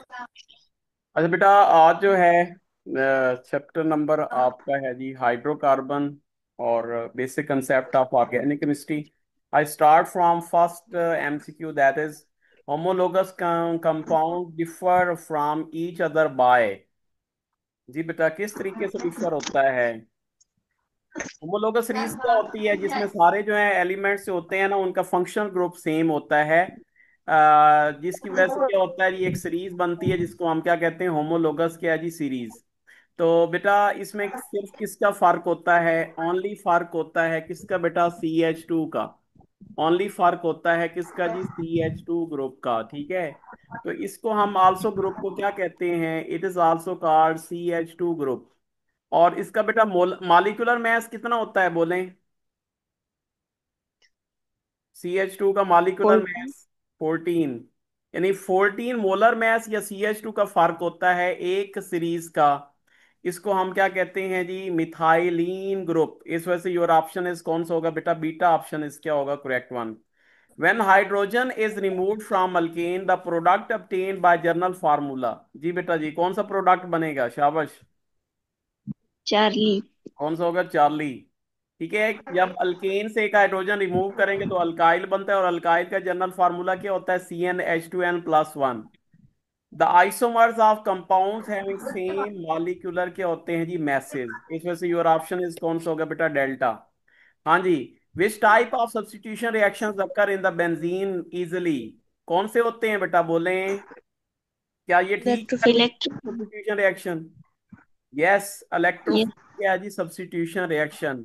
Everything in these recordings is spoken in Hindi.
अच्छा बेटा, आज जो है चैप्टर नंबर आपका है जी हाइड्रोकार्बन और basic concept of organic chemistry. I start from first MCQ, that is homologous compound differ from each other by. जी बेटा, किस तरीके से डिफर होता है? होमोलोगस सीरीज क्या होती है? जिसमें सारे जो है एलिमेंट्स जो होते हैं ना, उनका फंक्शनल ग्रुप सेम होता है। जिसकी वजह से क्या होता है, ये एक सीरीज बनती है जिसको हम क्या कहते हैं, होमोलोगस क्या है जी, सीरीज। तो बेटा इसमें सिर्फ किसका फर्क होता है? ओनली फर्क होता है किसका बेटा? CH2 का। ओनली फर्क होता है किसका जी? CH2 ग्रुप का। ठीक है। तो इसको हम आल्सो ग्रुप को क्या कहते हैं? It is also called CH2 group. और इसका बेटा मॉलिक्यूलर मास कितना होता है, बोलें? CH2 का मॉलिक्यूलर 14। मास 14। यानी 14 मोलर मास या CH2 का फर्क होता है एक सीरीज का। इसको हम क्या कहते हैं जी? Methylene group. इस वजह से योर ऑप्शन इज कौन सा होगा बेटा? बीटा ऑप्शन इज क्या होगा? Correct one. When hydrogen is removed from alkane, the product obtained by general formula। जी बेटा जी, कौन सा प्रोडक्ट बनेगा? शाबाश। चार्ली। कौन सा होगा? चार्ली। ठीक है। जब अल्केन से एक हाइड्रोजन रिमूव करेंगे तो अल्काइल बनता है, और अल्काइल का जनरल फार्मूला क्या होता है? CnH2n+1। The isomers of compounds having same molecular क्या होते हैं जी? मैसेज। इस वजह से योर ऑप्शन इज कौन सा होगा बेटा? डेल्टा। हाँ जी। Which type of substitution reactions occur in the benzene easily? कौन से होते हैं बेटा, बोलें? क्या ये ठीक है? इलेक्ट्रोफिलिक। Substitution reaction. यस। ये इलेक्ट्रोफिल क्या है जी? Substitution reaction.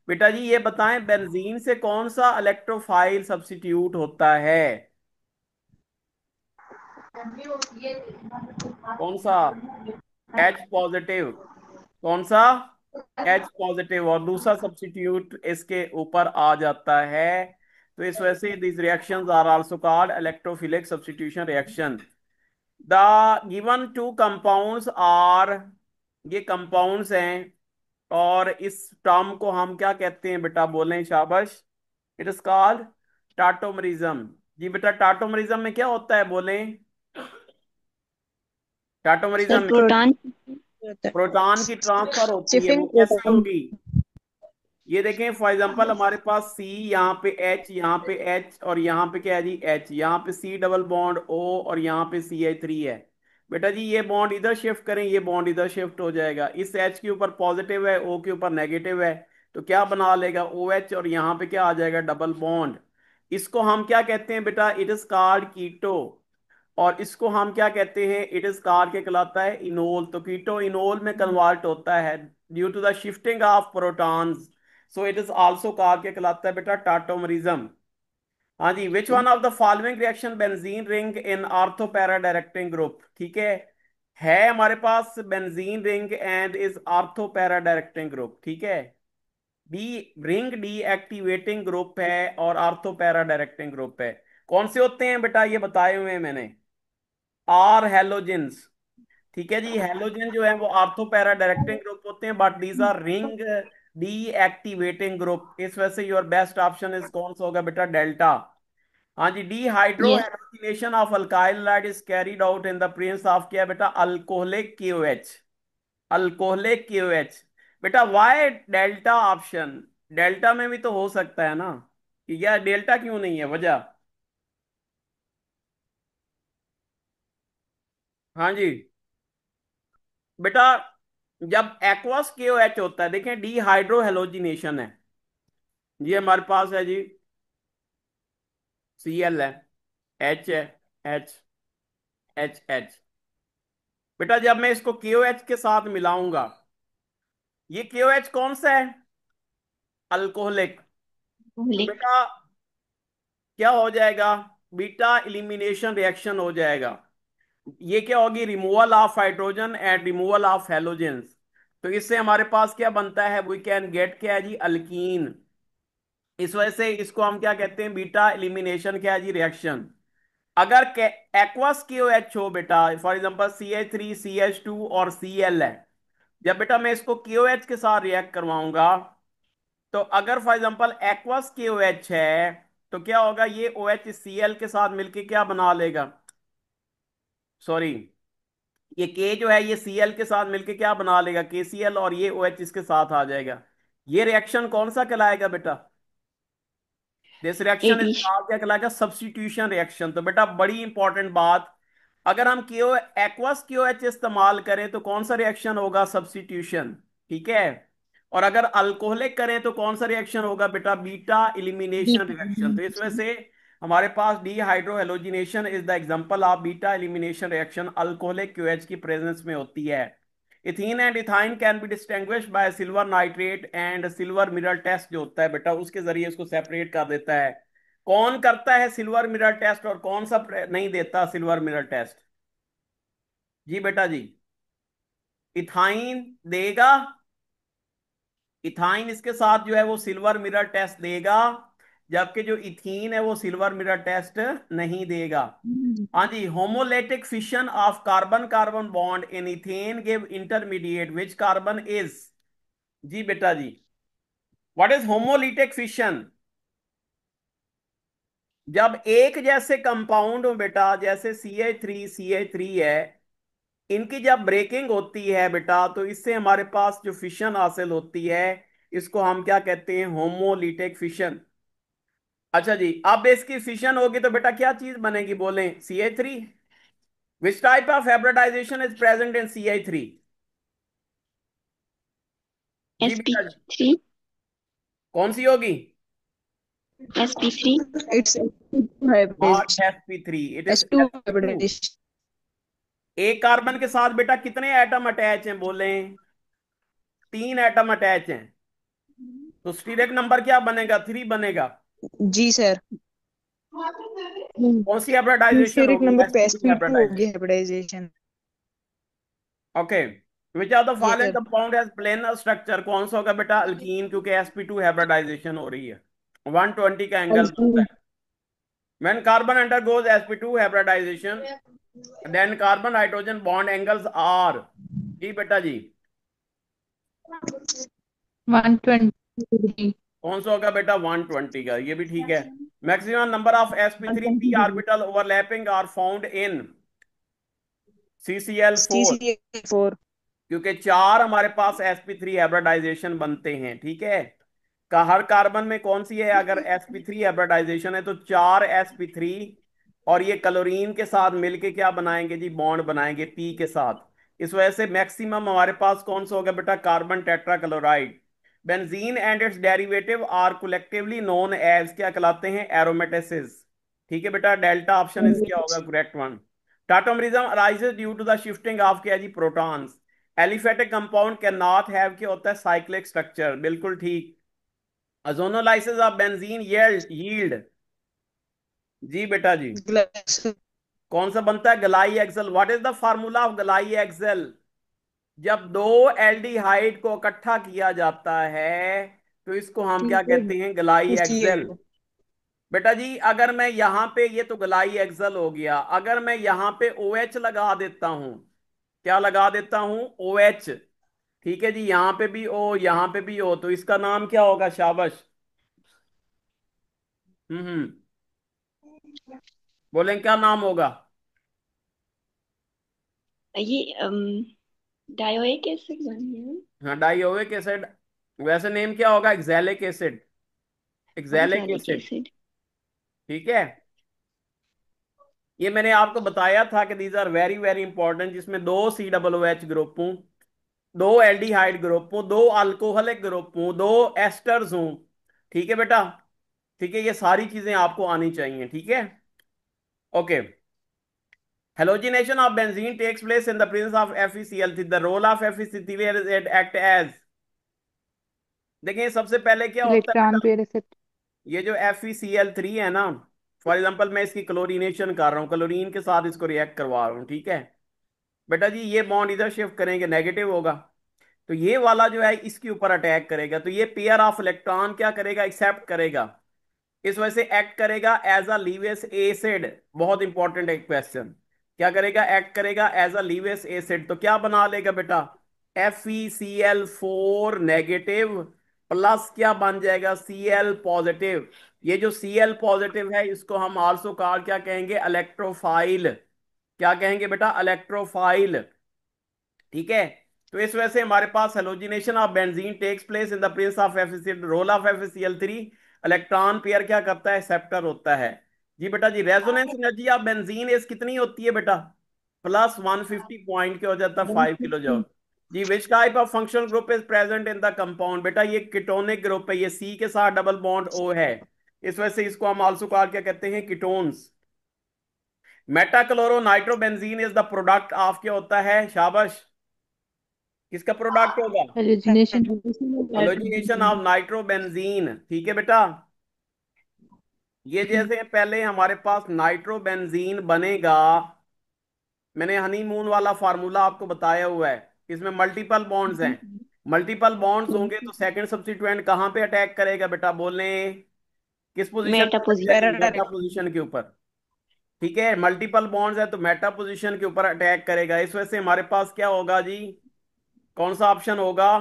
बेटा जी ये बताएं, बेंजीन से कौन सा इलेक्ट्रोफाइल सब्स्टिट्यूट होता है? कौन सा? H positive. कौन सा? H positive. और दूसरा सब्स्टिट्यूट इसके ऊपर आ जाता है। तो इस वजह से this reactions are also called electrophilic substitution reaction. The given two compounds are, ये कंपाउंड्स हैं। और इस टर्म को हम क्या कहते हैं बेटा, बोलें? शाबाश। It is called tautomerism. जी बेटा, टाटोमरिज्म में क्या होता है, बोलें? सर टाटोमरिज्म में प्रोटॉन। प्रोटॉन की ट्रांसफर होती है। वो शिफ्टिंग कैसे प्रोटॉन। होगी? ये देखें, फॉर एग्जांपल हमारे पास C, यहाँ पे H, यहाँ पे H, और यहाँ पे क्या है जी? H। यहाँ पे C डबल बॉन्ड O, और यहाँ पे CH3 है। बेटा जी ये बॉन्ड इधर शिफ्ट करें, ये बॉन्ड इधर शिफ्ट हो जाएगा। इस H के ऊपर पॉजिटिव है, O के ऊपर नेगेटिव है। तो क्या बना लेगा? OH। और यहाँ पे क्या आ जाएगा? Double bond. इसको हम क्या कहते हैं बेटा? इट इज कॉल्ड कीटो। और इसको हम क्या कहते हैं? इट इज कॉल्ड के कहलाता है इनोल। तो कीटो इनोल में कन्वर्ट होता है due to the shifting of protons. So it is also called के कहलाता है बेटा टाटोमरिज्म। हाँ जी। Which one of the following reaction benzene ring in ortho para directing group? ठीक है हमारे पास benzene ring and is ortho para directing group. ठीक है। The ring deactivating group है और आर्थो पैरा डायरेक्टिंग ग्रुप है। कौन से होते हैं बेटा? ये बताए हुए हैं मैंने। Are halogens. ठीक है जी। हेलोजन जो है वो आर्थो पैरा डायरेक्टिंग ग्रुप होते हैं, but these R ring deactivating group. इस वजह से योर बेस्ट ऑप्शन इज कौन सा होगा बेटा? डेल्टा। हाँ जी। Dehydro yes. Halogenation of alkyl halide is carried out in the presence of क्या है बेटा? Alcoholic KOH। Alcoholic KOH। बेटा वाई डेल्टा ऑप्शन? डेल्टा में भी तो हो सकता है ना, कि यार डेल्टा क्यों नहीं है? वजह? हाँ जी बेटा, जब एक्वस KOH होता है, देखें डिहाइड्रो हेलोजिनेशन है। ये हमारे पास है जी, Cl है, H है, H, बेटा जब मैं इसको KOH के साथ मिलाऊंगा, ये KOH कौन सा है? अल्कोहलिक। तो लिख। बेटा क्या हो जाएगा? बीटा इलिमिनेशन रिएक्शन हो जाएगा। ये क्या होगी? Removal of hydrogen and removal of halogens. तो इससे हमारे पास क्या बनता है? वी कैन गेट क्या है जी? अल्कीन। इस वजह से इसको हम क्या कहते हैं? बीटा एलिमिनेशन क्या है जी? रिएक्शन। अगर एक्वस KOH हो बेटा, फॉर एग्जांपल CH3, CH2 और Cl है, जब बेटा मैं इसको KOH के साथ रिएक्ट करवाऊंगा, तो अगर फॉर एग्जांपल एक्वस KOH है, तो क्या होगा? ये OH Cl के साथ मिलके क्या बना लेगा? सॉरी, ये के जो है ये Cl के साथ मिलके क्या बना लेगा, KCl, और ये OH इसके साथ आ जाएगा। ये रिएक्शन कौन सा कहलाएगा बेटा? This reaction is addition. Called, क्या कहलाएगा, सब्स्टिट्यूशन रिएक्शन। तो बेटा बड़ी इंपॉर्टेंट बात, अगर हम क्यू एक्वस KOH इस्तेमाल करें तो कौन सा रिएक्शन होगा, सब्स्टिट्यूशन। ठीक है। और अगर अल्कोहलिक करें तो कौन सा रिएक्शन होगा बेटा, बीटा एलिमिनेशन रिएक्शन। तो इस वजह से हमारे पास dehydrohalogenation is the example of beta elimination reaction, alcoholic KOH की प्रेजेंस में होती है। Ethene and ethyne can be distinguished by silver nitrate and silver mirror test जो होता है बेटा, उसके जरिए इसको सेपरेट कर देता है। कौन करता है सिल्वर मिरर टेस्ट और कौन सा नहीं देता सिल्वर मिरर टेस्ट? जी बेटा जी। इथाइन देगा, इथाइन इसके साथ जो है वो सिल्वर मिरर टेस्ट देगा, जबकि जो इथीन है वो सिल्वर मिरर टेस्ट नहीं देगा। हाँ जी, homolytic fission of carbon carbon bond in ethane give intermediate which carbon is? जी बेटा जी। What is homolytic fission? जब एक जैसे कंपाउंड हो बेटा, जैसे CH3 है, इनकी जब ब्रेकिंग होती है बेटा, तो इससे हमारे पास जो फिशन हासिल होती है, इसको हम क्या कहते हैं, होमोलिटिक फिशन। अच्छा जी, अब इसकी फिशन होगी तो बेटा क्या चीज बनेगी, बोलें, CH3। Which type of hybridization is present in CH3? जी एस पी बेटा जी। थ्री। कौन सी होगी? sp3। It's not hybridization. sp3, it is S2 sp2। hybridization. एक कार्बन के साथ बेटा कितने एटम अटैच हैं, बोलें? 3 एटम अटैच हैं। तो स्टीरिक नंबर क्या बनेगा, 3 बनेगा। जी सर। कौन सी हाइब्रिडाइजेशन स्टेरिक होगी, नंबर पे sp2 sp2 होगी hybridisation. Hybridisation. Okay. Which are the yes following sir. Compound has planar structure? कौन सा होगा बेटा, अल्कीन, क्योंकि sp2 हाइब्रिडाइजेशन हो रही है। 120 का एंगल बनता है। When carbon undergoes sp2 hybridization, then carbon hydrogen bond angles are? जी बेटा जी। 120 डिग्री। कौन सा होगा बेटा, 120 का, ये भी ठीक है। Maximum number of sp3 p 120 degree. Orbital overlapping are found in CCl4, CCl4। क्योंकि 4 हमारे पास sp3 हाइब्रिडाइजेशन बनते हैं। ठीक है। का हर कार्बन में कौन सी है, अगर sp3 हाइब्रिडाइजेशन है तो 4 sp3, और ये क्लोरीन के साथ मिलके क्या बनाएंगे जी, बॉन्ड बनाएंगे पी के साथ। इस वजह से मैक्सिमम हमारे पास कौन सा होगा बेटा, carbon tetrachloride. Benzene and its derivative are collectively known as, क्या कहलाते हैं, एरोमेटेसिस। ठीक है बेटा, डेल्टा ऑप्शन इज क्या होगा, correct one. Tautomerism arises due to the shifting of क्या जी, protons. Aliphatic compound can not have क्या होता है, साइक्लिक स्ट्रक्चर, बिल्कुल ठीक। Ozonolysis of benzene yield. जी बेटा जी। ग्लास। कौन सा बनता है, glyoxal. What is the formula of glyoxal? जब दो एल्डिहाइड को इकट्ठा किया जाता है तो इसको हम क्या कहते हैं, गलाई एक्सेल। CH। बेटा जी, अगर मैं यहां पे, ये तो गलाई एक्सेल हो गया, अगर मैं यहां पे OH लगा देता हूं, क्या लगा देता हूं, OH। ठीक है जी, यहां पे भी O, यहां पे भी O, तो इसका नाम क्या होगा, शाबाश। हम्म। बोलें क्या नाम होगा? ये डायोइक एसिड बन गया। हाँ, डाइओविक एसिड। वैसे नेम क्या होगा, oxalic acid, oxalic oxalic acid. Acid. ठीक है। ये मैंने आपको बताया था कि these are very very important, जिसमें 2 COOH ग्रुप हूं, 2 एल्डिहाइड ग्रुप हूं, 2 अल्कोहलिक ग्रुप हूं, 2 एस्टर्स हूं। ठीक है बेटा। ठीक है, ये सारी चीजें आपको आनी चाहिए। ठीक है। Okay. Halogenation of benzene takes place in the presence of FeCl3। The role of FeCl3 is it act as, देखिए सबसे पहले क्या होता है इलेक्ट्रॉन बेटा, पेयर एक्सेप्ट। ये जो FeCl3 है ना, फॉर एग्जांपल मैं इसकी क्लोरीनेशन कर रहा हूँ, क्लोरीन के साथ इसको रिएक्ट करवा रहा हूँ। ठीक है बेटा जी, ये बॉन्ड इधर शिफ्ट करेंगे, नेगेटिव होगा, तो ये वाला जो है इसके ऊपर अटैक करेगा, तो ये पेयर ऑफ इलेक्ट्रॉन क्या करेगा, एक्सेप्ट करेगा। इस वजह से एक्ट करेगा एज अ लीवियस एसिड। बहुत इंपॉर्टेंट एक क्वेश्चन, क्या करेगा, एक्ट करेगा एज अ लीवियस एसिड। तो क्या बना लेगा बेटा, FeCl4 नेगेटिव प्लस क्या बन जाएगा, Cl पॉजिटिव। ये जो Cl पॉजिटिव है इसको हम आल्सो कॉल क्या कहेंगे, इलेक्ट्रोफाइल। क्या कहेंगे बेटा, इलेक्ट्रोफाइल। ठीक है। तो इस वजह से हमारे पास halogenation of benzene takes place in the presence of official role of FeCl3। Electron pair क्या करता है, एक्सेप्टर होता है। जी बेटा जी, resonance energy of benzene is कितनी होती है बेटा, +150 पॉइंट के हो जाता है 5 किलो जूल। जी which type of functional group is present in the compound, बेटा ये कीटोनिक ग्रुप है, ये सी के साथ डबल बॉन्ड ओ है। इस वजह से इसको हम आल्सो कहा क्या कहते हैं, ketones. Metachloro nitrobenzene is the product of क्या होता है, शाबाश, किसका प्रोडक्ट होगा, हेलोजिनेशन। Halogenation of nitrobenzene. ठीक है बेटा, ये जैसे पहले हमारे पास नाइट्रोबेंजीन बनेगा, मैंने हनीमून वाला फार्मूला आपको बताया हुआ है, इसमें मल्टीपल बॉन्ड्स हैं। मल्टीपल बॉन्ड्स होंगे तो सेकंड सब्स्टिट्यूएंट कहां पे अटैक करेगा बेटा, बोले किस पोजीशन मेटा पे लग जाएगी, पोजीशन। मेटा पोजीशन के ऊपर। ठीक है, मल्टीपल बॉन्ड्स है तो मेटा पोजीशन के ऊपर अटैक करेगा। इस वजह से हमारे पास क्या होगा जी, कौन सा ऑप्शन होगा,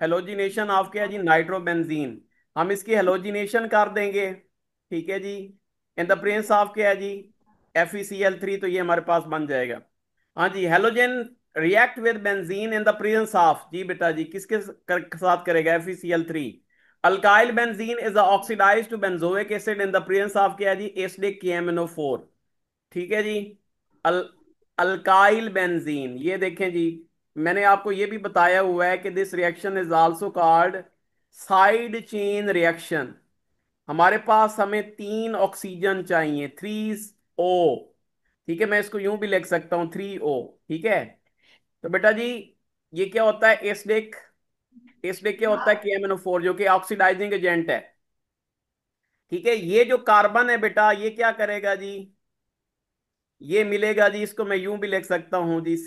हेलोजिनेशन ऑफ क्या जी, नाइट्रोबेंजीन। हम इसकी हेलोजिनेशन कर देंगे, ठीक है जी, इन द प्रेजेंस ऑफ क्या है जी, FeCl3, तो ये हमारे पास बन जाएगा। हाँ जी, halogen react with benzene in the presence of, जी बेटा जी किसके साथ करेगा, FeCl3। Alkyl benzene is oxidized to benzoic acid in the presence of क्या है जी, एसिडिक KMnO4। ठीक है जी। अल अल्काइल बेंजीन, ये देखें जी, मैंने आपको ये भी बताया हुआ है कि this reaction is also called side chain reaction. हमारे पास हमें 3 ऑक्सीजन चाहिए, 3O। ठीक है, मैं इसको यूं भी लिख सकता हूं 3O। ठीक है, तो बेटा जी ये क्या होता है, एसिडिक, एसिडिक क्या होता है, KMnO4 जो कि ऑक्सीडाइजिंग एजेंट है। ठीक है, ये जो कार्बन है बेटा ये क्या करेगा जी, ये मिलेगा जी, इसको मैं यूं भी लिख सकता हूं जी,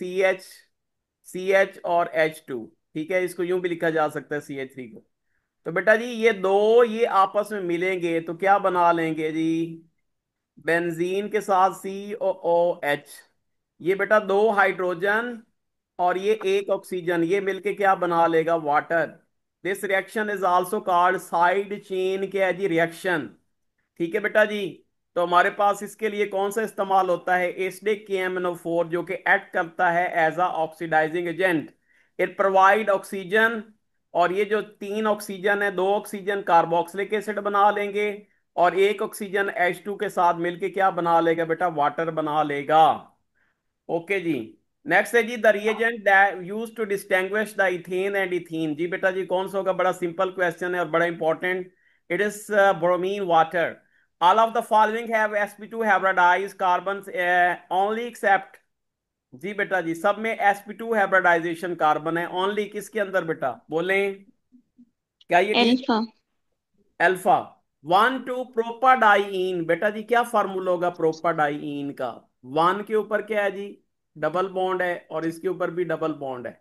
CH और H2। ठीक है, इसको यूं भी लिखा जा सकता है CH3 को। तो बेटा जी ये दो ये आपस में मिलेंगे तो क्या बना लेंगे जी, बेंजीन के साथ COOH। ये बेटा 2 हाइड्रोजन और ये 1 ऑक्सीजन, ये मिलके क्या बना लेगा, water. This reaction is also called side chain क्या है जी, रिएक्शन। ठीक है बेटा जी, तो हमारे पास इसके लिए कौन सा इस्तेमाल होता है, एसिडिक KMnO4 जो कि एक्ट करता है as a oxidising agent. It provide oxygen, और ये जो 3 ऑक्सीजन है, 2 ऑक्सीजन कार्बोक्सिलिक एसिड बना लेंगे और 1 ऑक्सीजन H2 के साथ मिलके क्या बना लेगा बेटा, वाटर बना लेगा। ओके जी। नेक्स्ट है जी, the reagent use to distinguish the ethane and ethene. जी बेटा जी कौन सा होगा, बड़ा सिंपल क्वेश्चन है और बड़ा important. It is bromine water. All of the following have sp2 hybridized carbon only except, जी बेटा जी सब में sp2 हाइब्रिडाइजेशन कार्बन है, ओनली किसके अंदर बेटा, बोलें, क्या ये ठीक है, अल्फा। अल्फा। 1 2 प्रोपाडाइइन, बेटा जी क्या फार्मूला होगा प्रोपाडाइइन का, 1 के ऊपर क्या है जी, डबल बॉन्ड है और इसके ऊपर भी डबल बॉन्ड है।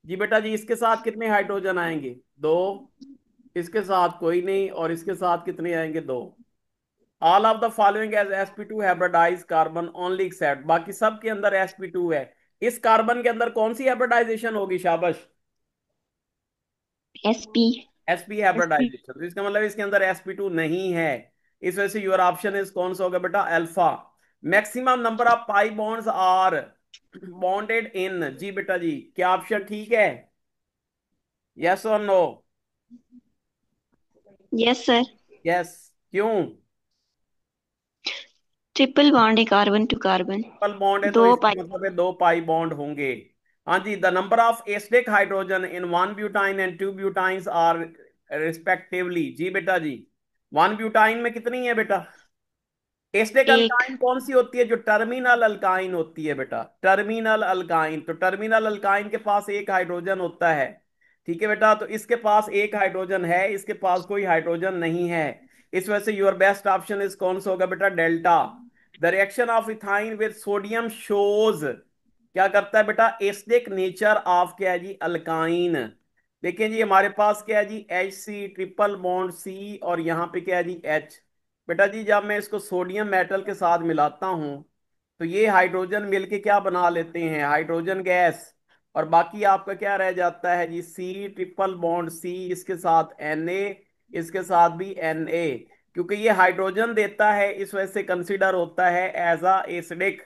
जी बेटा जी इसके साथ कितने हाइड्रोजन आएंगे, 2, इसके साथ कोई नहीं और इसके साथ कितने आएंगे, 2। All of the following as sp2 hybridise carbon only except, बाकी सब के अंदर sp2 है। इस कार्बन के अंदर कौन सी हाइब्रिडाइजेशन होगी, शाबाश, एसपी। sp हाइब्रिडाइजेशन, तो इसका मतलब इसके अंदर sp2 नहीं है। इस वजह से योर ऑप्शन इज कौन सा होगा बेटा, alpha. Maximum number of pi bonds are bonded in, जी बेटा जी क्या ऑप्शन ठीक है, यस और नो, यस सर। यस, क्यों, ट्रिपल बॉन्ड है carbon to carbon. Triple bond है तो दो इसका पाई। मतलब है 2 पाई बॉन्ड होंगे। हाँ जी, the number of acidic hydrogen in 1 butyne and 2 butynes are respectively, जी बेटा जी 1 ब्यूटाइन में कितनी है बेटा, एसिडिक एक। अल्काइन कौन सी होती है, जो टर्मिनल अल्काइन होती है बेटा, टर्मिनल अल्काइन। तो टर्मिनल अल्काइन के पास 1 हाइड्रोजन होता है। ठीक है बेटा, तो इसके पास 1 हाइड्रोजन है, इसके पास कोई हाइड्रोजन नहीं है। इस वजह से योर बेस्ट ऑप्शन इज कौन सा होगा बेटा, delta. The reaction of ethyne with sodium shows, क्या करता है बेटा, एसिडिक नेचर ऑफ क्या है जी, अल्काइन। देखिए जी हमारे पास क्या है जी, HC ट्रिपल बॉन्ड C और यहाँ पे क्या है जी H। बेटा जी जब मैं इसको सोडियम मेटल के साथ मिलाता हूं तो ये हाइड्रोजन मिलके क्या बना लेते हैं, हाइड्रोजन गैस। और बाकी आपका क्या रह जाता है जी, C ट्रिपल बॉन्ड C, इसके साथ Na, इसके साथ भी Na। क्योंकि ये हाइड्रोजन देता है इस वजह से कंसीडर होता है एज अ एसिडिक।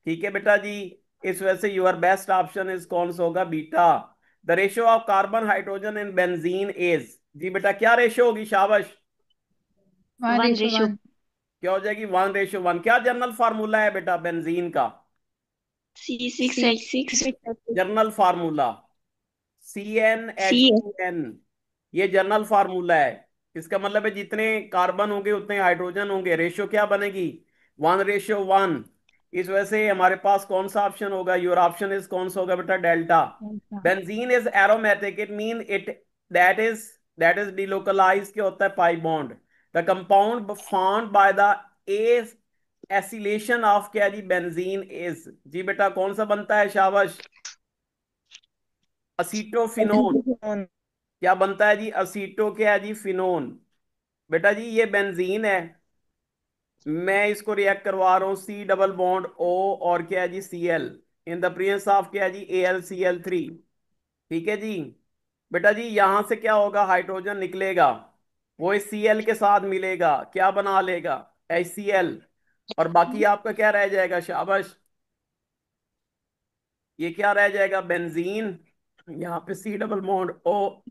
ठीक है बेटा जी, इस वजह से योर बेस्ट ऑप्शन इज कौन सा होगा? Beta. The ratio of carbon hydrogen in benzene is, जी बेटा क्या रेशियो होगी? शाबाश। One one ratio ratio one क्या हो जाएगी? 1:1। क्या जनरल फार्मूला है बेटा बेंजीन का? C6H6 general formula C N H C two N ये जनरल फार्मूला है। इसका मतलब है जितने कार्बन होंगे उतने हाइड्रोजन होंगे, रेशियो क्या बनेगी? 1:1। इस वजह से हमारे पास कौन सा ऑप्शन होगा? योर ऑप्शन इज कौन सा होगा बेटा? Delta. Benzene is aromatic, it mean it that is that is delocalise क्या होता है? Pi bond. The compound found by the a acylation of क्या जी? बेंजीन इज, जी बेटा कौन सा बनता है? शाबाश। असीटोफिनोन। क्या बनता है जी? असीटो क्या है जी? फिनोन। बेटा जी ये बेंजीन है, मैं इसको रिएक्ट करवा रहा हूँ सी डबल बॉन्ड ओ और क्या है जी? C L in the presence of क्या है जी? AlCl3। ठीक है जी। बेटा जी यहां से क्या होगा? हाइड्रोजन निकलेगा, वो इस Cl के साथ मिलेगा, क्या बना लेगा? HCl। और बाकी आपका क्या रह जाएगा? शाबाश। ये क्या रह जाएगा? बेंजीन। यहाँ पे C double bond O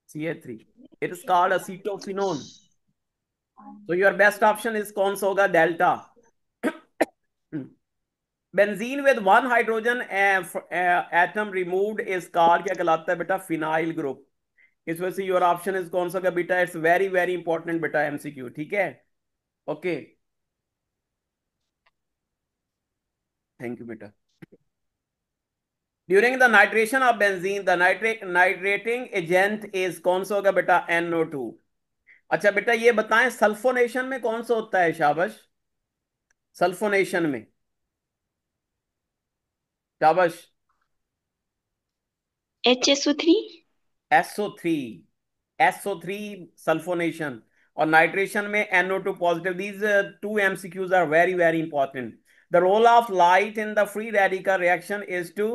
CH3, it is called acetophenone. तो योर बेस्ट ऑप्शन इज कौन सा होगा? Delta. Benzene with one hydrogen atom removed is called क्या कहलाता है बेटा? Phenyl group. इस वजह से योर ऑप्शन इज कौन सा होगा बेटा? इट्स वेरी वेरी इंपॉर्टेंट बेटा, MCQ। ठीक है, ओके, थैंक यू बेटा। During the nitration of benzene the nitrating agent is कौन सा होगा बेटा? NO2। अच्छा बेटा ये बताएं सल्फोनेशन में कौन सा होता है? शाबाश। सल्फोनेशन में, शाबाश। HSO3 SO3, SO3 sulphonation. और नाइट्रेशन में NO2 positive. These two MCQs are very very important. The role of light in the free radical reaction is to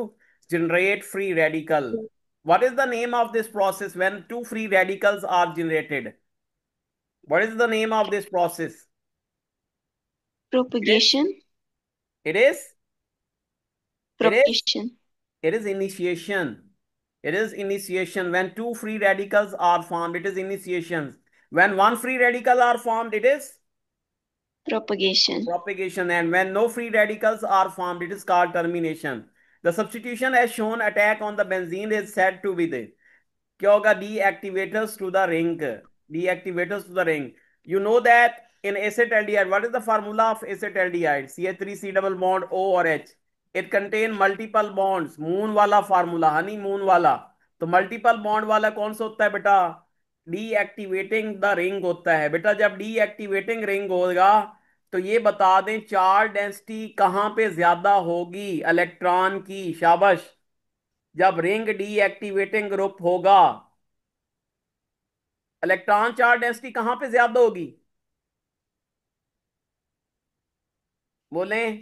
generate free radical. What is the name of this process when two free radicals are generated? What is the name of this process? It is, propagation it is, it is, propagation it is initiation. It is initiation. When two free radicals are formed, it is initiation. When one free radical are formed, it is propagation propagation. And when no free radicals are formed, it is called termination. The substitution as shown attack on the benzene is said to be the क्या होगा? Deactivators to the ring. Deactivators to the ring. You know that in acetaldehyde, what is the formula of acetaldehyde? CH3C double bond O or H. It contain multiple bonds. Moon वाला formula, honeymoon वाला। तो multiple bond वाला कौन सा होता है बेटा? Deactivating the ring होता है बेटा। जब deactivating ring होगा तो ये बता दें चार्ज डेंसिटी कहां पे ज्यादा होगी? इलेक्ट्रॉन की। शाबाश। जब रिंग डीएक्टिवेटिंग ग्रुप होगा, इलेक्ट्रॉन चार्ज डेंसिटी कहां पे ज्यादा होगी? बोलें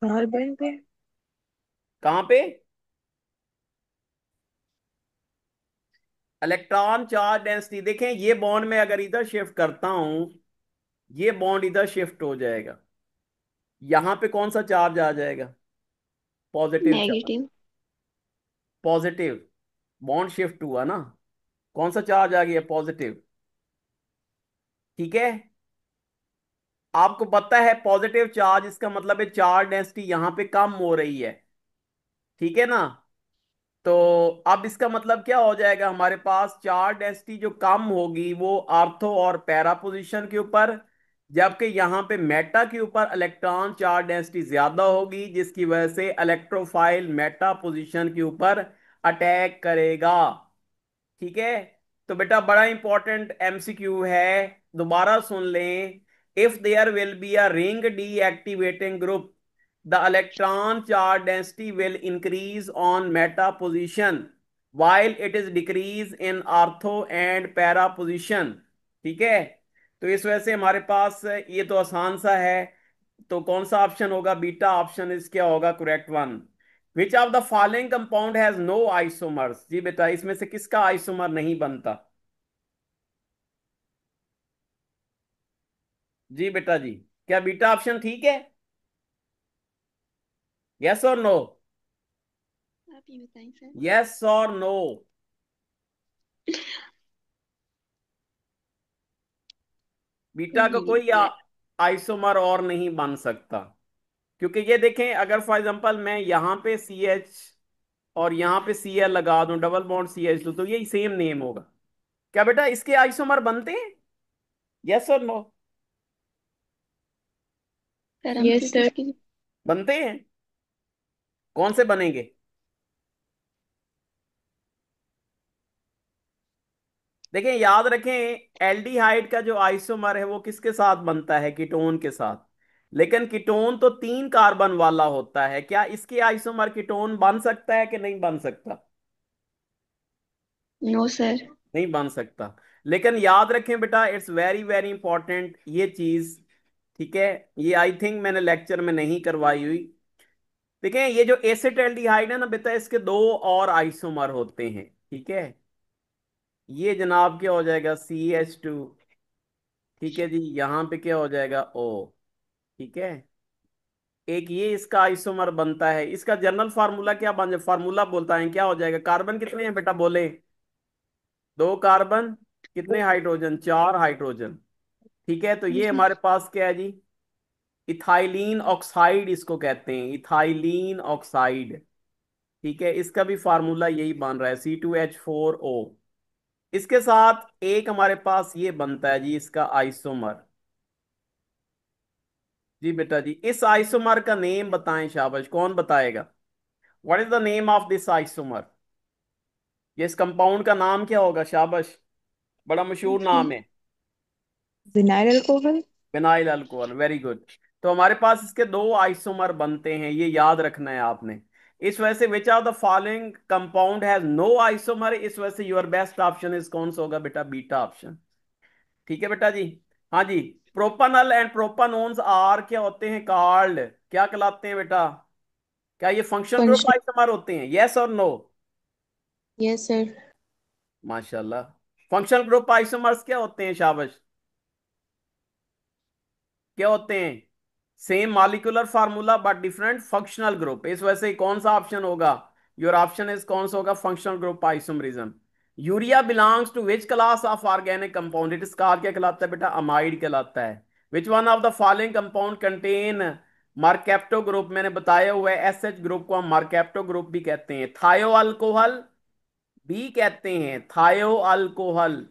कार्बन पे। कहां पे? इलेक्ट्रॉन चार्ज डेंसिटी देखें, ये बॉन्ड में अगर इधर शिफ्ट करता हूं, ये बॉन्ड इधर शिफ्ट हो जाएगा, यहां पे कौन सा चार्ज आ जाएगा? Positive charge. negative positive. Bond shift हुआ ना, कौन सा चार्ज आ गया? पॉजिटिव। ठीक है, आपको पता है पॉजिटिव चार्ज इसका मतलब है चार्ज डेंसिटी यहां पे कम हो रही है। ठीक है ना? तो अब इसका मतलब क्या हो जाएगा? हमारे पास चार्ज डेंसिटी जो कम होगी वो आर्थो और पैरा पोजीशन के ऊपर, जबकि यहां पे मेटा के ऊपर इलेक्ट्रॉन चार्ज डेंसिटी ज्यादा होगी, जिसकी वजह से इलेक्ट्रोफाइल मेटा पोजीशन के ऊपर अटैक करेगा। ठीक है, तो बेटा बड़ा इंपॉर्टेंट MCQ है, दोबारा सुन लें। If there will be a ring deactivating group, the electron charge density will increase on meta position while it is decrease in ortho and para position. ठीक है, तो इस वजह से हमारे पास ये तो आसान सा है। तो कौन सा ऑप्शन होगा? बीटा ऑप्शन इस क्या होगा? Correct one. Which of the following compound has no isomers? जी बेटा इसमें से किसका आइसोमर नहीं बनता? जी बेटा जी। क्या बीटा ऑप्शन ठीक है? यस और नो? आप ही बताएं सर। यस और नो? बीटा का नहीं कोई सर। आइसोमर और नहीं बन सकता, क्योंकि ये देखें, अगर फॉर एग्जांपल मैं यहां पे सी एच और यहां पे सी एल लगा दूं, डबल बॉन्ड सी एच तो यही सेम नेम होगा। क्या बेटा इसके आइसोमर बनते हैं? यस और नो? सर हमसे यस तो सर। इसकी। बनते हैं। कौन से बनेंगे? देखें, याद रखें, एल्डिहाइड का जो आइसोमर है वो किसके साथ बनता है? कीटोन के साथ। लेकिन कीटोन तो 3 कार्बन वाला होता है, क्या इसके आइसोमर कीटोन बन सकता है कि नहीं बन सकता? No sir. नहीं बन सकता। लेकिन याद रखें बेटा, इट्स वेरी वेरी इंपॉर्टेंट ये चीज। ठीक है। ये आई थिंक मैंने लेक्चर में नहीं करवाई हुई। देखें, ये जो एसिटाल्डिहाइड है ना बेटा, इसके 2 और आइसोमर होते हैं। ठीक है। ये जनाब क्या हो जाएगा? CH2। ठीक है जी, यहां पे क्या हो जाएगा? O। ठीक है। एक ये इसका आइसोमर बनता है, इसका जनरल फार्मूला क्या बन जाए? फार्मूला बोलता है क्या हो जाएगा? कार्बन कितने हैं बेटा, बोले? 2 कार्बन। कितने हाइड्रोजन? 4 हाइड्रोजन। ठीक है, तो ये हमारे पास क्या है जी? इथाइलीन ऑक्साइड इसको कहते हैं, इथाइलीन ऑक्साइड। ठीक है, इसका भी फार्मूला यही बन रहा है, C2H4O। इसके साथ एक हमारे पास ये बनता है जी, इसका आइसोमर। जी बेटा जी, इस आइसोमर का नेम बताएं, शाबाश, कौन बताएगा? What is the name of this isomer? ये इस कंपाउंड का नाम क्या होगा? शाबाश, बड़ा मशहूर नाम है। Vinyl alcohol. Vinyl alcohol, very good. तो हमारे पास इसके 2 आइसोमर बनते हैं, ये याद रखना है आपने। इस वजह से which of the following compound has no isomer, इस वजह से योर बेस्ट ऑप्शन इज कौन सा होगा बेटा? Beta option. ठीक है बेटा जी। हाँ जी। प्रोपानल एंड प्रोपानोन्स आर क्या होते हैं? कॉल्ड, क्या कहलाते हैं बेटा? क्या ये फंक्शनल ग्रुप फंक्शन। आइसोमर होते हैं? यस और नो? Yes sir. माशाल्लाह। फंक्शनल ग्रुप आइसोमर्स क्या होते हैं? शाबाश। क्या होते हैं? Same molecular formula but different functional group, इस वजह से कौन सा ऑप्शन होगा? योर ऑप्शन इज कौन सा होगा? Functional group isomerism. Urea belongs to which class of organic compound? It is called, क्या कहलाता है बेटा? अमाइड कहलाता है। Which one of the following compound contain mercapto group? मैंने बताया हुआ है, SH ग्रुप को हम मार्केप्टो ग्रुप भी कहते हैं। थायो अल्कोहल भी कहते हैं, थायो अल्कोहल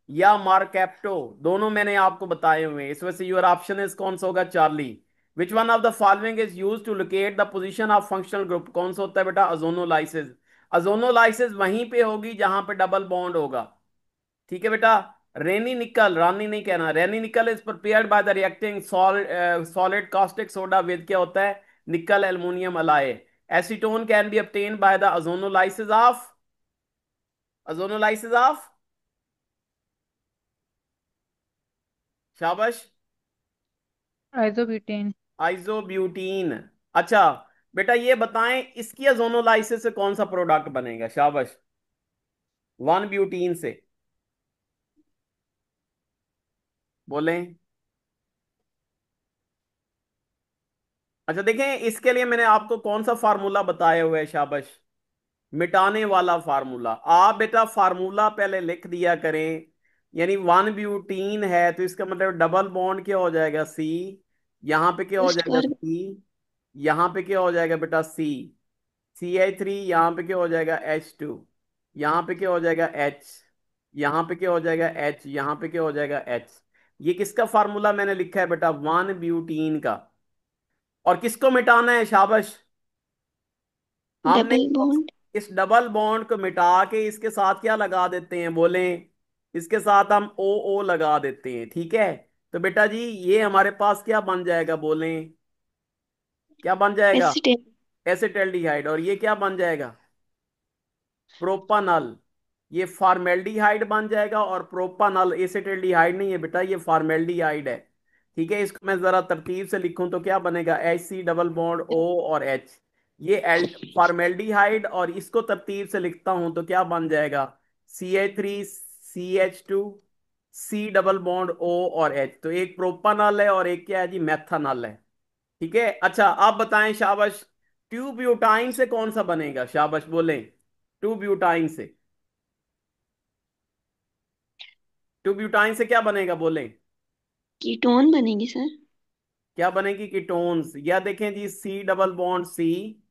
या मार्केप्टो, दोनों मैंने आपको बताए हुए हैं। इस वजह से योर ऑप्शन इज कौन सा होगा? Charlie. Which one of the following is use to locate the position of functional group? कौन सा होता है बेटा? अजोनोलाइसिस। अजोनोलाइसिस वहीं पे होगी जहां पे डबल बॉन्ड होगा। ठीक है बेटा। रेनी निकल, रानी नहीं कहना, Raney nickel is prepared by the reacting solid caustic soda with, क्या होता है? Nickel aluminium alloy. Acetone can be obtained by the ozonolysis of, ozonolysis of, शाबाश, आइसोब्यूटेन। आइसोब्यूटीन। अच्छा बेटा, ये बताएं इसकी अजोनोलाइसिस से कौन सा प्रोडक्ट बनेगा? शाबाश। 1 ब्यूटीन से। बोलें। अच्छा देखें, इसके लिए मैंने आपको कौन सा फार्मूला बताया हुआ है? शाबाश, मिटाने वाला फार्मूला। आप बेटा फार्मूला पहले लिख दिया करें। यानी 1 ब्यूटीन है तो इसका मतलब डबल बॉन्ड क्या हो जाएगा? C। यहां पे क्या हो फर्स्ट जाएगा? कार्बन। C। यहां पे क्या हो जाएगा बेटा? CH3। यहां पे क्या हो जाएगा? H2। यहां पे क्या हो जाएगा? H। यहां पे क्या हो जाएगा? H। यहां पे क्या हो जाएगा? H। ये किसका फार्मूला मैंने लिखा है बेटा? 1 ब्यूटीन का। और किसको मिटाना है? शाबाश। हमने डबल बॉन्ड। इस डबल बॉन्ड को मिटा के इसके साथ क्या लगा देते हैं? बोलें। इसके साथ हम O लगा देते हैं। ठीक है। तो बेटा जी, ये हमारे पास क्या बन जाएगा? बोलें। क्या बन जाएगा? एसिटेट। एसिटल्डिहाइड। और ये क्या बन जाएगा? प्रोपानल। ये फॉर्मेल्डिहाइड बन जाएगा। और प्रोपानल एसिटल्डिहाइड नहीं है बेटा, ये फॉर्मेल्डिहाइड है। ठीक है, इसको मैं जरा तरतीब से लिखूं तो क्या बनेगा? HC डबल बॉन्ड O और H। ये एल फॉर्मेल्डिहाइड, और इसको तरतीब से लिखता हूं तो क्या बन जाएगा? CH3 CH2 सी डबल बॉन्ड ओ और एच, तो एक प्रोपानॉल है और एक क्या है जी, मेथानॉल है। ठीक है, अच्छा आप बताएं शाबाश, ट्यूब ब्यूटाइन से कौन सा बनेगा, शाबाश बोलें। ट्यूब ब्यूटाइन से, ट्यूब ब्यूटाइन से क्या बनेगा बोलें। कीटोन बनेगी सर। क्या बनेगी, कीटोन्स। या देखें जी, सी डबल बॉन्ड सी,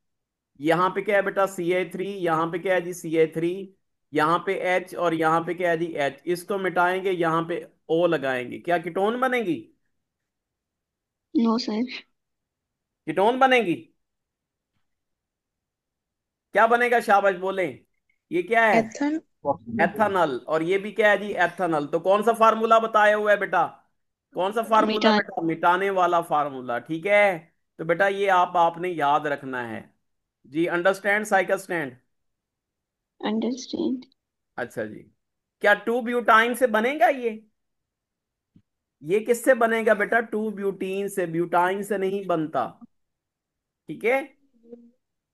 यहाँ पे क्या है बेटा CH3, यहाँ पे क्या है जी CH3, यहाँ पे H और यहाँ पे क्या है जी H, इसको मिटाएंगे, यहाँ पे O लगाएंगे, क्या कीटोन बनेगी, नो सर। कीटोन बनेगी। क्या बनेगा शाबाश बोलें। ये क्या है, एथन। एथेनॉल, और ये भी क्या है जी एथेनॉल। तो कौन सा फार्मूला बताया हुआ है बेटा, कौन सा फार्मूला मिटा। बेटा, मिटाने वाला फार्मूला। ठीक है, तो बेटा ये आपने याद रखना है जी, अंडरस्टैंड साइकिल स्टैंड। अंडरस्टैंड। अच्छा जी, क्या टू ब्यूटाइन से बनेगा ये किससे बनेगा बेटा, टू ब्यूटीन से, ब्यूटाइन से नहीं बनता। ठीक है,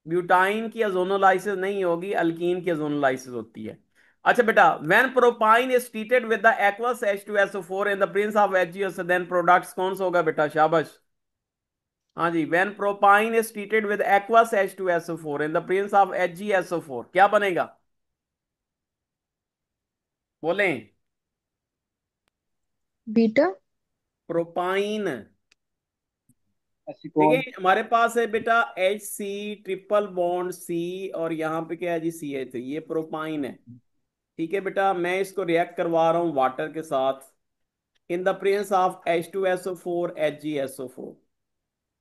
ब्यूटाइन की अजोनोलाइसिस नहीं होगी, अल्कीन की अजोनोलाइसिस होती है। अच्छा बेटा, when propyne is treated with the aqueous H2SO4 in the presence of HgS, then products कौन सा होगा बेटा, शाबाश। हाँ जी, when propyne is treated with aqueous H2SO4 in the presence of HgSO4, क्या बनेगा बोलें। बीटा। प्रोपाइन, देखिए हमारे पास है बेटा HC ट्रिपल बॉन्ड C, और यहाँ पे क्या है जी CH3, ये प्रोपाइन है। ठीक है बेटा, मैं इसको रिएक्ट करवा रहा हूँ वाटर के साथ इन the presence of H2SO4 HgSO4।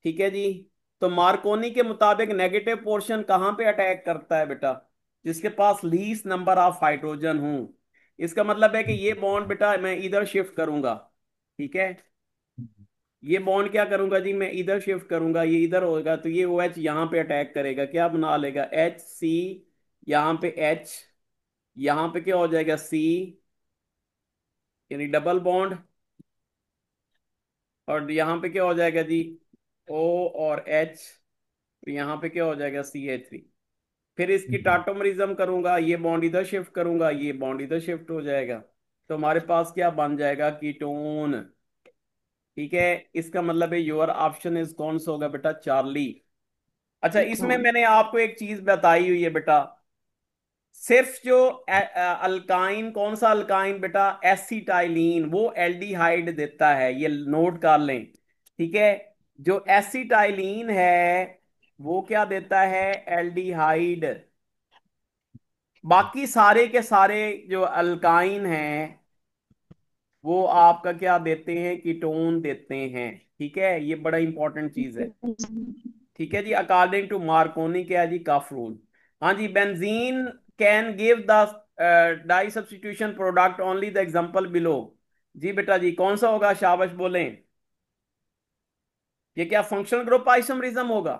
ठीक है जी, तो मार्कोनी के मुताबिक नेगेटिव पोर्शन कहाँ पे अटैक करता है बेटा, जिसके पास लीस्ट नंबर ऑफ हाइड्रोजन हूं। इसका मतलब है कि ये बॉन्ड बेटा मैं इधर शिफ्ट करूंगा। ठीक है, ये बॉन्ड क्या करूंगा जी, मैं इधर शिफ्ट करूंगा, ये इधर होगा, तो ये OH यहाँ पे अटैक करेगा, क्या बना लेगा HC, यहाँ पे H, यहाँ पे क्या हो जाएगा C, यानी डबल बॉन्ड, और यहाँ पे क्या हो जाएगा जी O और H, यहाँ पे क्या हो जाएगा CH3। फिर इसकी टाटोमरिज्म करूंगा, ये बॉन्ड इधर शिफ्ट करूंगा, ये बॉन्ड इधर शिफ्ट हो जाएगा, तो हमारे पास क्या बन जाएगा, कीटोन। ठीक है, इसका मतलब है योर ऑप्शन इज कौन सा होगा बेटा, चार्ली। अच्छा, इसमें कीटोन। मैंने आपको एक चीज बताई हुई है बेटा, सिर्फ जो अल्काइन, कौन सा अल्काइन बेटा, एसिटाइलिन, वो एल्डिहाइड देता है, ये नोट कर लें। ठीक है, जो एसिटाइलिन है वो क्या देता है, एल्डिहाइड। बाकी सारे के सारे जो अल्काइन हैं वो आपका क्या देते हैं, कीटोन देते हैं। ठीक है, ये बड़ा इंपॉर्टेंट चीज है। ठीक है जी, अकॉर्डिंग टू मार्कोनी क्या है जी, कफ रूल। हाँ जी, benzene can give the di substitution product only the example below. जी बेटा जी, कौन सा होगा, शाबाश बोलें। ये क्या फंक्शनल ग्रुप आइसोमरिज्म होगा,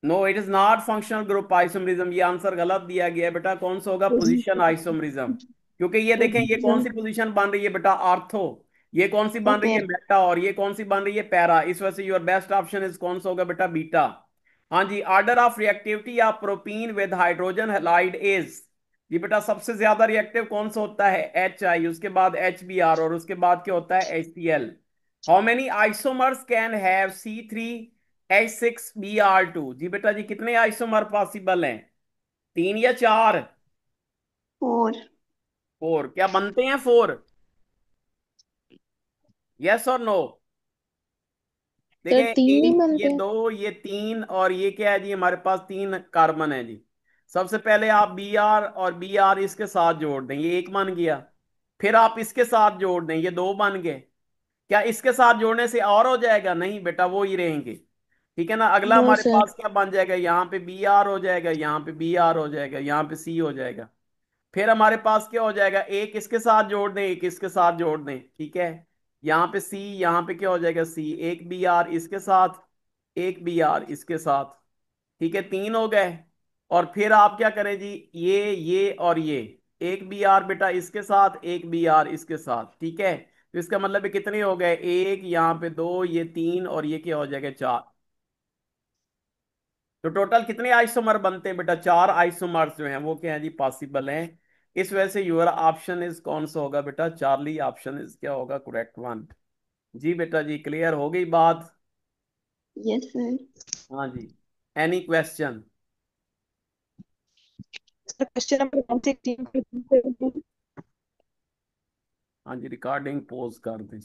no it is not functional group isomerism, ये आंसर गलत दिया गया है बेटा, कौन सा होगा, पोजीशन आइसोमरिज्म। क्योंकि ये देखें, ये कौन सी पोजीशन बन रही है बेटा, आर्थो, ये कौन सी बन रही है, पैर। मेटा, और ये कौन सी बन रही है, पैरा, इस वजह से योर बेस्ट ऑप्शन इज कौन सा होगा बेटा, बीटा। हाँ जी, order of reactivity of propene with hydrogen halide is, जी बेटा सबसे ज्यादा रिएक्टिव कौन सा होता है, HI, उसके बाद HBr, और उसके बाद क्या होता है, HCl। How many isomers can have C3H6Br2, जी बेटा जी कितने आइसोमर पॉसिबल हैं, 3 या 4, फोर। 4, क्या बनते हैं 4, यस और नो। सर देखिए, तीन नहीं एक, ये बनते हैं। 2, ये 3, और ये क्या है जी, हमारे पास 3 कार्बन है जी। सबसे पहले आप Br और Br इसके साथ जोड़ दें, ये एक बन गया। फिर आप इसके साथ जोड़ दें, ये 2 बन गए। क्या इसके साथ जोड़ने से और हो जाएगा, नहीं बेटा वो ही रहेंगे। ठीक है ना, अगला नो हमारे सर। पास क्या बन जाएगा, यहाँ पे Br हो जाएगा, यहाँ पे Br हो जाएगा, यहाँ पे C हो जाएगा। फिर हमारे पास क्या हो जाएगा, एक इसके साथ जोड़ दें, एक इसके साथ जोड़ दें। ठीक है, यहाँ पे C, यहाँ पे क्या हो जाएगा C, एक Br इसके साथ, एक Br इसके साथ। ठीक है, 3 हो गए। और फिर आप क्या करें जी, ये और ये, एक Br बेटा इसके साथ, एक Br इसके साथ। ठीक है, तो इसका मतलब है कितने हो गए, एक, यहाँ पे 2, ये 3, और ये क्या हो जाएगा 4। तो टोटल कितने आइसोमर बनते हैं बेटा, 4 आइसोमर्स जो हैं वो क्या है जी, पॉसिबल हैं इस वजह से योर ऑप्शन इज कौन सा होगा बेटा? चार्ली ऑप्शन इज क्या होगा करेक्ट वन? जी बेटा जी, क्लियर हो गई बात? Yes sir. हाँ जी। Any question? Question number 116। हाँ जी, रिकॉर्डिंग पोज कर दें।